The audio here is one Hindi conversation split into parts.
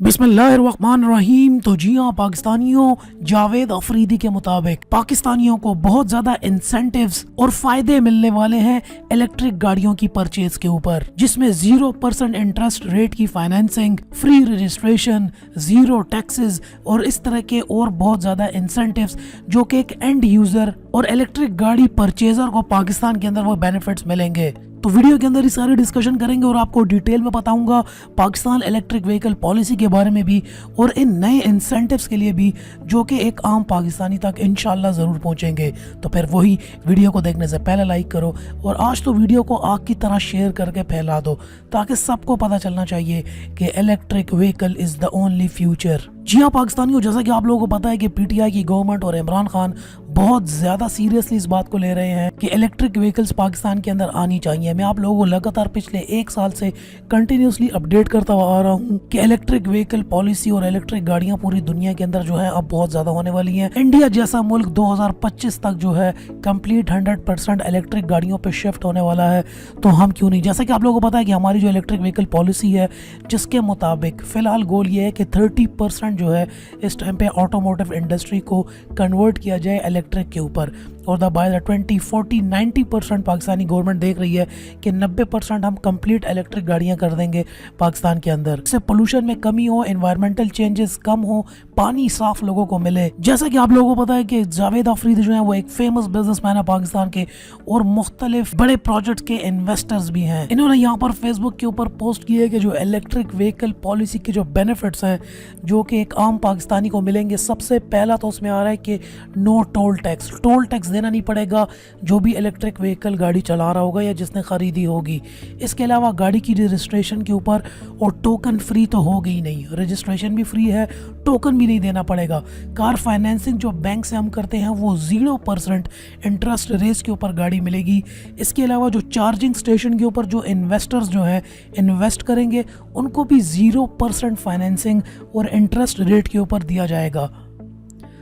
बिस्मिल्लाहिर्रहमानिर्रहीम। तो जी हाँ पाकिस्तानियों, जावेद अफरीदी के मुताबिक पाकिस्तानियों को बहुत ज्यादा इंसेंटिव्स और फायदे मिलने वाले हैं इलेक्ट्रिक गाड़ियों की परचेज के ऊपर, जिसमें 0% इंटरेस्ट रेट की फाइनेंसिंग, फ्री रजिस्ट्रेशन, 0 टैक्सेस और इस तरह के और बहुत ज्यादा इंसेंटिव्स जो कि एक एंड यूजर और इलेक्ट्रिक गाड़ी परचेजर को पाकिस्तान के अंदर वो बेनिफिट्स मिलेंगे। तो वीडियो के अंदर ही सारी डिस्कशन करेंगे और आपको डिटेल में बताऊंगा पाकिस्तान इलेक्ट्रिक व्हीकल पॉलिसी के बारे में भी और इन नए इंसेंटिव्स के लिए भी, जो कि एक आम पाकिस्तानी तक इंशाल्लाह ज़रूर पहुंचेंगे। तो फिर वही वीडियो को देखने से पहले लाइक करो और आज तो वीडियो को आग की तरह शेयर करके फैला दो, ताकि सबको पता चलना चाहिए कि electric vehicle is the only future. जी हाँ पाकिस्तानियों, जैसा कि आप लोगों को पता है कि पीटीआई की गवर्नमेंट और इमरान खान बहुत ज़्यादा सीरियसली इस बात को ले रहे हैं कि इलेक्ट्रिक व्हीकल्स पाकिस्तान के अंदर आनी चाहिए। मैं आप लोगों को लगातार पिछले 1 साल से कंटिन्यूसली अपडेट करता आ रहा हूँ कि इलेक्ट्रिक व्हीकल पॉलिसी और इलेक्ट्रिक गाड़ियाँ पूरी दुनिया के अंदर जो है अब बहुत ज़्यादा होने वाली हैं। इंडिया जैसा मुल्क 2025 तक जो है कंप्लीट 100% इलेक्ट्रिक गाड़ियों पर शिफ्ट होने वाला है। तो हम क्यों नहीं, जैसा कि आप लोगों को पता है कि हमारी जो इलेक्ट्रिक व्हीकल पॉलिसी है, जिसके मुताबिक फ़िलहाल गोल ये है कि 30% जो है इस टाइम पे ऑटोमोटिव इंडस्ट्री को कन्वर्ट किया जाए इलेक्ट्रिक के ऊपर, और बाय द 2040 90% पाकिस्तानी गवर्नमेंट देख रही है कि 90% हम कंप्लीट इलेक्ट्रिक गाड़ियां कर देंगे पाकिस्तान के अंदर। इससे पोल्यूशन में कमी हो, एनवायरमेंटल चेंजेस कम हो, पानी साफ लोगों को मिले। जैसा कि आप लोगों को पता है कि जावेद अफरीदी जो है वो एक फेमस बिजनेसमैन है पाकिस्तान के और मुख्तलिफ बड़े प्रोजेक्ट के इन्वेस्टर्स भी हैं। इन्होंने यहाँ पर फेसबुक के ऊपर पोस्ट की है कि जो इलेक्ट्रिक व्हीकल पॉलिसी के जो बेनिफिट्स हैं जो कि एक आम पाकिस्तानी को मिलेंगे, सबसे पहला तो उसमें आ रहा है कि नो टोल टैक्स देना नहीं पड़ेगा जो भी इलेक्ट्रिक व्हीकल गाड़ी चला रहा होगा या जिसने खरीदी होगी। इसके अलावा गाड़ी की रजिस्ट्रेशन के ऊपर और टोकन फ्री तो होगी ही नहीं, रजिस्ट्रेशन भी फ्री है, टोकन भी नहीं देना पड़ेगा। कार फाइनेंसिंग जो बैंक से हम करते हैं वो 0% इंटरेस्ट रेट के ऊपर गाड़ी मिलेगी। इसके अलावा जो चार्जिंग स्टेशन के ऊपर जो इन्वेस्टर्स जो है इन्वेस्ट करेंगे उनको भी 0% फाइनेंसिंग और इंटरेस्ट रेट के ऊपर दिया जाएगा।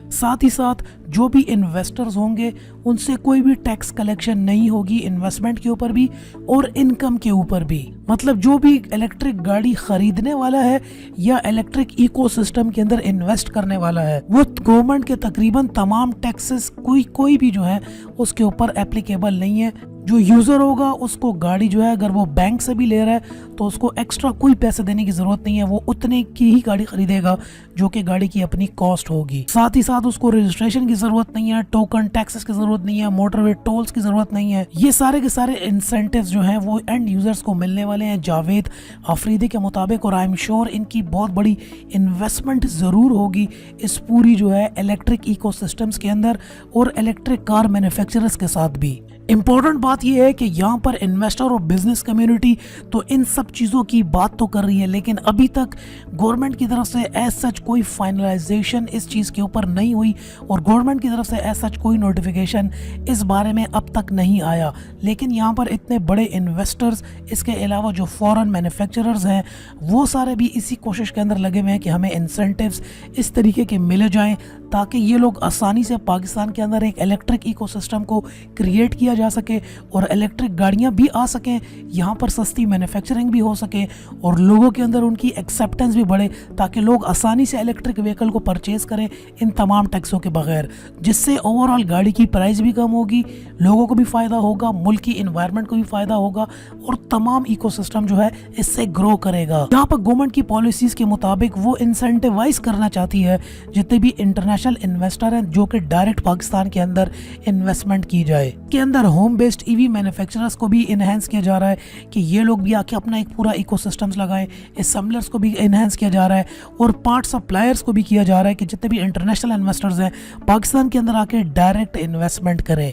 साथ ही साथ जो भी इन्वेस्टर्स होंगे उनसे कोई भी टैक्स कलेक्शन नहीं होगी, इन्वेस्टमेंट के ऊपर भी और इनकम के ऊपर भी। मतलब जो भी इलेक्ट्रिक गाड़ी खरीदने वाला है या इलेक्ट्रिक इकोसिस्टम के अंदर इन्वेस्ट करने वाला है, वो गवर्नमेंट के तकरीबन तमाम टैक्सेस कोई भी जो है उसके ऊपर एप्लीकेबल नहीं है। जो यूज़र होगा उसको गाड़ी जो है अगर वो बैंक से भी ले रहा है तो उसको एक्स्ट्रा कोई पैसे देने की ज़रूरत नहीं है, वो उतने की ही गाड़ी खरीदेगा जो कि गाड़ी की अपनी कॉस्ट होगी। साथ ही साथ उसको रजिस्ट्रेशन की ज़रूरत नहीं है, टोकन टैक्सेस की ज़रूरत नहीं है, मोटरवे टोल्स की ज़रूरत नहीं है। ये सारे के सारे इंसेंटिव्स जो हैं वो एंड यूज़र्स को मिलने वाले हैं जावेद अफरीदी के मुताबिक, और आई एम श्योर इनकी बहुत बड़ी इन्वेस्टमेंट ज़रूर होगी इस पूरी जो है इलेक्ट्रिक इकोसिस्टम्स के अंदर और इलेक्ट्रिक कार मैन्युफैक्चरर्स के साथ भी। इम्पॉर्टेंट बात यह है कि यहाँ पर इन्वेस्टर और बिजनेस कम्युनिटी तो इन सब चीज़ों की बात तो कर रही है, लेकिन अभी तक गवर्नमेंट की तरफ से एज सच कोई फाइनलाइजेशन इस चीज़ के ऊपर नहीं हुई और गवर्नमेंट की तरफ से एज सच कोई नोटिफिकेशन इस बारे में अब तक नहीं आया। लेकिन यहाँ पर इतने बड़े इन्वेस्टर्स, इसके अलावा जो फॉरेन मैन्युफैक्चरर्स हैं, वो सारे भी इसी कोशिश के अंदर लगे हुए हैं कि हमें इंसेंटिव्स इस तरीके के मिले जाएं ताकि ये लोग आसानी से पाकिस्तान के अंदर एक इलेक्ट्रिक इकोसिस्टम को क्रिएट किया जा सके और इलेक्ट्रिक गाड़ियां भी आ सकें, यहाँ पर सस्ती मैन्युफैक्चरिंग भी हो सके और लोगों के अंदर उनकी एक्सेप्टेंस भी बढ़े, ताकि लोग आसानी से इलेक्ट्रिक व्हीकल को परचेज करें इन तमाम टैक्सों के बगैर, जिससे ओवरऑल गाड़ी की प्राइस भी कम होगी, लोगों को भी फ़ायदा होगा, मुल्क की इन्वायरमेंट को भी फ़ायदा होगा और तमाम इकोसिस्टम जो है इससे ग्रो करेगा। यहाँ पर गवर्नमेंट की पॉलिसीज़ के मुताबिक वो इंसेंटिवाइज करना चाहती है जितने भी इंटरनेशनल इन्वेस्टर हैं जो कि डायरेक्ट पाकिस्तान के अंदर इन्वेस्टमेंट की जाए। के अंदर होम बेस्ड ईवी मैन्युफैक्चरर्स को भी इनहेंस किया जा रहा है कि ये लोग भी आके अपना एक पूरा इकोसिस्टम्स लगाएं, असेंबलर्स को भी इनहेंस किया जा रहा है और पार्ट सप्लायर्स को भी किया जा रहा है कि जितने भी इंटरनेशनल इन्वेस्टर्स हैं पाकिस्तान के अंदर आके डायरेक्ट इन्वेस्टमेंट करें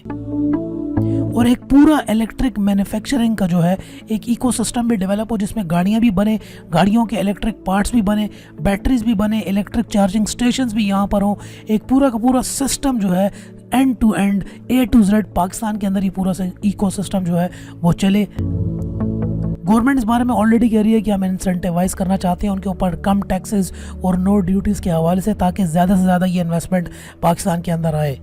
और एक पूरा इलेक्ट्रिक मैन्युफैक्चरिंग का जो है एक इकोसिस्टम भी डेवलप हो, जिसमें गाड़ियां भी बने, गाड़ियों के इलेक्ट्रिक पार्ट्स भी बने, बैटरीज भी बने, इलेक्ट्रिक चार्जिंग स्टेशंस भी यहाँ पर हो, एक पूरा का पूरा सिस्टम जो है end to end A to Z Pakistan के अंदर ही पूरा इकोसिस्टम जो है वो चले। गवर्नमेंट इस बारे में ऑलरेडी कह रही है कि हम इंसेंटिवाइज करना चाहते हैं उनके ऊपर कम टैक्सेस और नो ड्यूटीज़ के हवाले से, ताकि ज़्यादा से ज़्यादा ये इन्वेस्टमेंट पाकिस्तान के अंदर आए।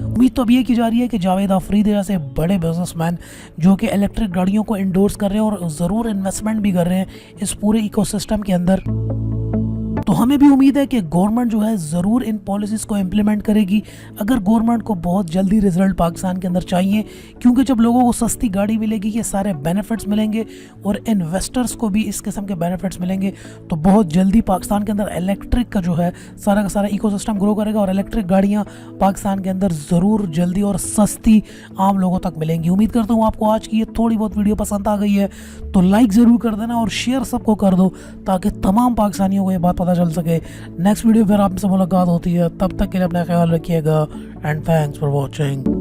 उम्मीद तो अब ये की जा रही है कि जावेद अफरीदी जैसे बड़े बिजनेसमैन जो कि इलेक्ट्रिक गाड़ियों को इंडोर्स कर रहे हैं और ज़रूर इन्वेस्टमेंट भी कर रहे हैं इस पूरे इकोसिस्टम के अंदर, हमें भी उम्मीद है कि गवर्नमेंट जो है ज़रूर इन पॉलिसीज़ को इम्प्लीमेंट करेगी। अगर गवर्नमेंट को बहुत जल्दी रिजल्ट पाकिस्तान के अंदर चाहिए, क्योंकि जब लोगों को सस्ती गाड़ी मिलेगी, ये सारे बेनिफिट्स मिलेंगे और इन्वेस्टर्स को भी इस किस्म के बेनिफिट्स मिलेंगे, तो बहुत जल्दी पाकिस्तान के अंदर इलेक्ट्रिक का जो है सारा का सारा इकोसिस्टम ग्रो करेगा और इलेक्ट्रिक गाड़ियाँ पाकिस्तान के अंदर ज़रूर जल्दी और सस्ती आम लोगों तक मिलेंगी। उम्मीद करता हूँ आपको आज की ये थोड़ी बहुत वीडियो पसंद आ गई है, तो लाइक ज़रूर कर देना और शेयर सबको कर दो ताकि तमाम पाकिस्तानियों को ये बात पता चल सके। नेक्स्ट वीडियो फिर आपसे मुलाकात होती है, तब तक के लिए अपना ख्याल रखिएगा एंड थैंक्स फॉर वॉचिंग।